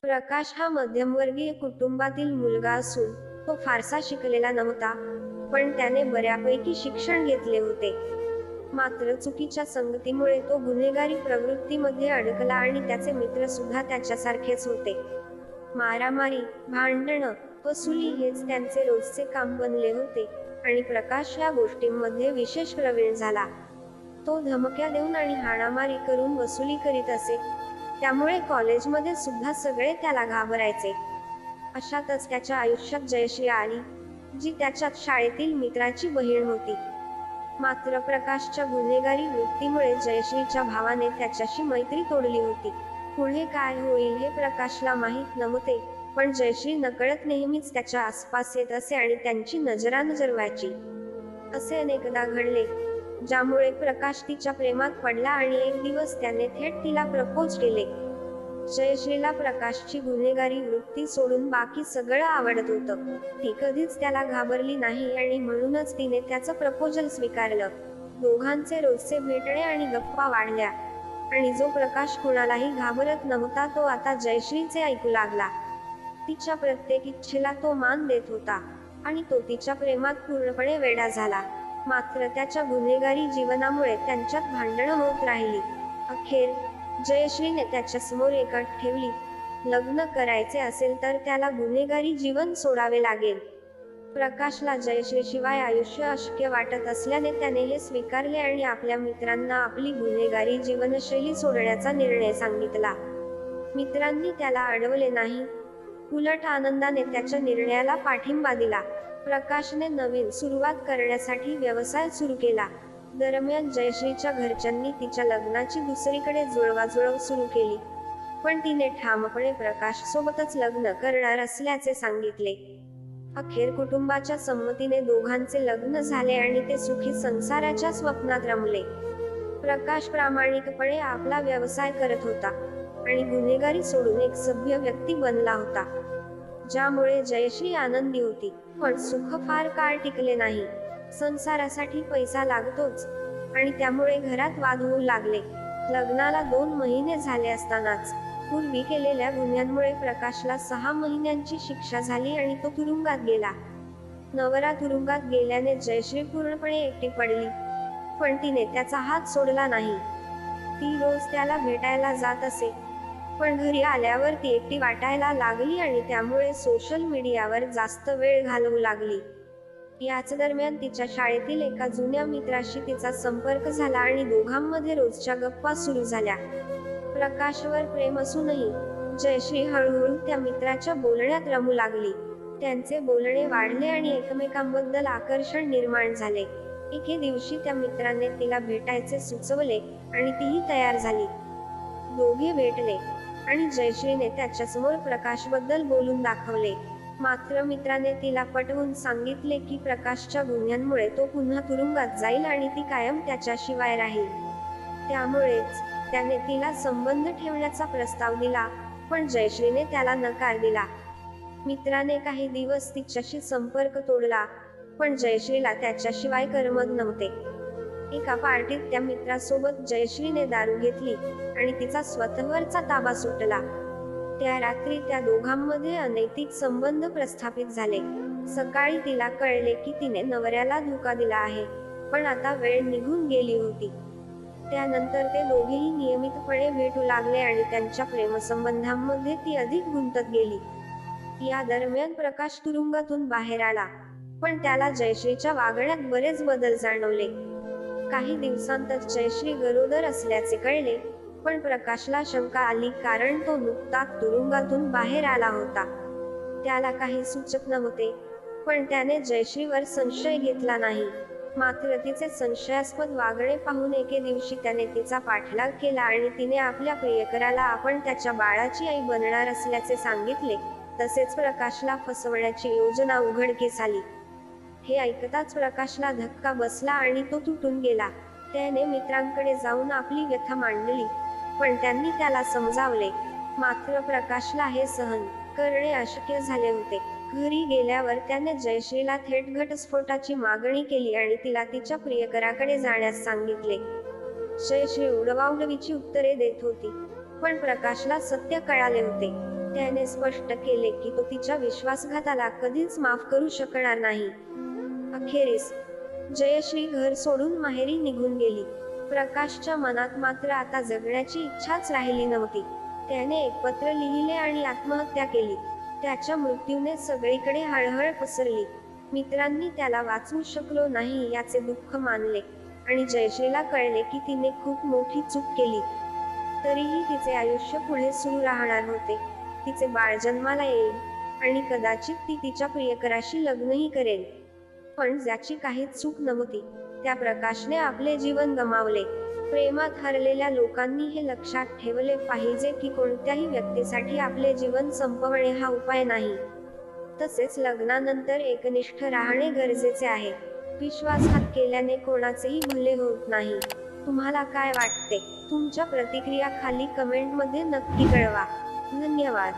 प्रकाश हा मध्यमवर्गीय कुटुंबातील मुलगा असून तो फारसा शिकलेला नव्हता, पण त्याने बऱ्यापैकी शिक्षण घेतले होते. मात्र चुकीच्या संगतीमुळे तो गुन्हेगारी प्रवृत्तीमध्ये अडकला आणि त्याचे मित्र सुद्धा त्याच्यासारखेच होते. मारामारी, भांडणं, वसुली हेच त्यांचे रोजचे काम बनले होते आणि प्रकाश या गोष्टींमध्ये विशेष प्रवीण झाला. तो धमक्या देऊन आणि हाणामारी करून वसुली करीत असे, त्यामुळे कॉलेजमध्ये सुद्धा सगळे त्याला घाबरायचे. अशातच त्याच्या आयुष्यात जयश्री आली, जी त्याच्या शाळेतील मित्राची बहीण होती. मात्र प्रकाशच्या गुन्हेगारी वृत्तीमुळे जयश्रीच्या भावाने त्याच्याशी मैत्री तोडली होती. पुढे काय होईल हे प्रकाशला माहीत नव्हते, पण जयश्री नकळत नेहमीच त्याच्या आसपास येत असे आणि त्यांची नजरानजर व्हायची. असे अनेकदा घडले, ज्यामुळे प्रकाश तिच्या प्रेमात पडला आणि एक दिवस त्याने थेट तिला प्रपोज केले. जयश्रीला प्रकाशची गुन्हेगारी वृत्ती सोडून बाकी सगळं आवडत होतं. ती कधीच त्याला घाबरली नाही आणि म्हणूनच तिने त्याचं प्रपोजल स्वीकारलं. दोघांचे रोजचे भेटणे आणि गप्पा वाढल्या आणि जो प्रकाश कुणालाही घाबरत नव्हता तो आता जयश्रीचे ऐकू लागला. तिच्या प्रत्येक इच्छेला तो मान देत होता आणि तो तिच्या प्रेमात पूर्णपणे वेडा झाला. मात्र त्याच्या गुन्हेगारी जीवनामुळे त्यांच्यात भांडणं होत राहिली. अखेर जयश्रीने त्याच्यासमोर एक अट ठेवली, लग्न करायचे असेल तर त्याला गुन्हेगारी जीवन सोडावे लागेल. प्रकाशला जयश्रीशिवाय आयुष्य अशक्य वाटत असल्याने त्याने हे स्वीकारले आणि आपल्या मित्रांना आपली गुन्हेगारी जीवनशैली सोडण्याचा निर्णय सांगितला. मित्रांनी त्याला अडवले नाही, उलट आनंदाने त्याच्या निर्णयाला पाठिंबा दिला. प्रकाशने नवीन सुरुवात करण्यासाठी व्यवसाय सुरू केला. दरम्यान जयश्रीच्या घरच्यांनी तिच्या लग्नाची दुसरीकडे जुळवाजुळव सुरू केली, पण तिने ठामपणे प्रकाशसोबतच लग्न करणार असल्याचे सांगितले. अखेर कुटुंबाच्या संमतीने दोघांचे लग्न झाले आणि ते सुखी संसाराच्या स्वप्नात रमले. प्रकाश प्रामाणिकपणे आपला व्यवसाय करत होता आणि गुन्हेगारी सोडून एक सभ्य व्यक्ती बनला होता, ज्यामुळे जयश्री आनंदी होती. पण सुख फार काळ टिकले नाही. संसारासाठी पैसा लागतोच आणि त्यामुळे घरात वाद होऊ लागले. लग्नाला 2 महिने झाले असतानाच पूर्वी केलेल्या गुन्ह्यांमुळे प्रकाशला 6 महिन्यांची शिक्षा झाली आणि तो तुरुंगात गेला. नवरा तुरुंगात गेल्याने जयश्री पूर्णपणे एकटी पडली, पण तिने त्याचा हात सोडला नाही. ती रोज त्याला भेटायला जात असे, पण घरी आल्यावर ती एकटी वाटायला लागली आणि त्यामुळे सोशल मीडियावर जास्त वेळ घालवू लागली. याच दरम्यान तिच्या शाळेतील एका जुन्या मित्राशी तिचा संपर्क झाला आणि दोघांमध्ये रोजच्या गप्पा सुरू झाल्या. प्रकाशवर प्रेम असूनही जयश्री हळूहळू त्या मित्राच्या बोलण्यात रमू लागली. त्यांचे बोलणे वाढले आणि एकमेकांबद्दल आकर्षण निर्माण झाले. एके दिवशी त्या मित्राने तिला भेटायचे सुचवले आणि तीही तयार झाली. दोघे भेटले आणि जयश्रीने त्याच्यासमोर प्रकाशबद्दल बोलून दाखवले. मात्र मित्राने तिला पटवून सांगितले की प्रकाशच्या गुन्ह्यांमुळे तो पुन्हा तुरुंगात जाईल आणि ती कायम त्याच्याशिवाय राहील. त्यामुळेच त्याने तिला संबंध ठेवण्याचा प्रस्ताव दिला, पण जयश्रीने त्याला नकार दिला. मित्राने काही दिवस तिच्याशी संपर्क तोडला, पण जयश्रीला त्याच्याशिवाय करमत नव्हते. एका पार्टीत त्या मित्रासोबत जयश्रीने दारू घेतली आणि तिचा स्वतःवरचा ताबा सुटला. त्या रात्री त्या दोघांमध्ये अनैतिक संबंध प्रस्थापित झाले. सकाळी तिला कळले की तिने नवऱ्याला धोका दिला आहे, पण आता वेळ निघून गेली होती. त्यानंतर ते दोघेही नियमितपणे भेटू लागले आणि त्यांच्या प्रेमसंबंधांमध्ये ती अधिक गुंतत गेली. या दरम्यान प्रकाश तुरुंगातून बाहेर आला, पण त्याला जयश्रीच्या वागण्यात बरेच बदल जाणवले. काही दिवसांतच जयश्री गरोदर असल्याचे कळले, पण प्रकाशला शंका आली कारण तो नुकताच तुरुंगातून बाहेर आला होता. त्याला काही सुचत नव्हते, पण त्याने जयश्रीवर संशय घेतला नाही. मात्र तिचे संशयास्पद वागणे पाहून एके दिवशी त्याने तिचा पाठलाग केला आणि तिने आपल्या प्रियकराला आपण त्याच्या बाळाची आई बनणार असल्याचे सांगितले. तसेच प्रकाशला फसवण्याची योजना उघडकीस आली. हे ऐकताच प्रकाशला धक्का बसला आणि तो तुटून गेला. त्याने मित्रांकडे जाऊन आपली व्यथा मांडली, पण त्यांनी त्याला समजावले. मात्र प्रकाशला हे सहन करणे अशक्य झाले होते. घरी गेल्यावर त्याने जयश्रीला थेट घटस्फोटाची मागणी केली आणि तिला तिच्या प्रियकराकडे जाण्यास सांगितले. जयश्री उडवाउडवीची उत्तरे देत होती, पण प्रकाशला सत्य कळाले होते. त्याने स्पष्ट केले की तो तिच्या विश्वासघाताला कधीच माफ करू शकणार नाही. अखेरीस जयश्री घर सोडून माहेरी निघून गेली. प्रकाशच्या मनात मात्र आता जगण्याची इच्छाच राहिली नव्हती. त्याने एक पत्र लिहिले आणि आत्महत्या केली. त्याच्या मृत्यूने सगळीकडे हळहळ पसरली. मित्रांनी त्याला वाचवू शकलो नाही याचे दुःख मानले आणि जयश्रीला कळले की तिने खूप मोठी चूक केली. तरीही तिचे आयुष्य पुढे सुरू राहणार होते. तिचे बाळ जन्माला येईल आणि कदाचित ती तिच्या प्रियकराशी लग्नही करेल. पण ज्याची काहीच चूक नव्हती त्या प्रकाशने आपले जीवन गमावले. प्रेमात हरलेल्या लोकांनी हे लक्षात ठेवले पाहिजे की कोणत्याही व्यक्तीसाठी आपले जीवन संपवणे हा उपाय नाही. तसेच लग्नानंतर एकनिष्ठ राहणे गरजेचे आहे. विश्वासघात केल्याने कोणाचेही भले होत नाही. तुम्हाला काय वाटते? तुमच्या प्रतिक्रिया खाली कमेंटमध्ये नक्की कळवा. धन्यवाद.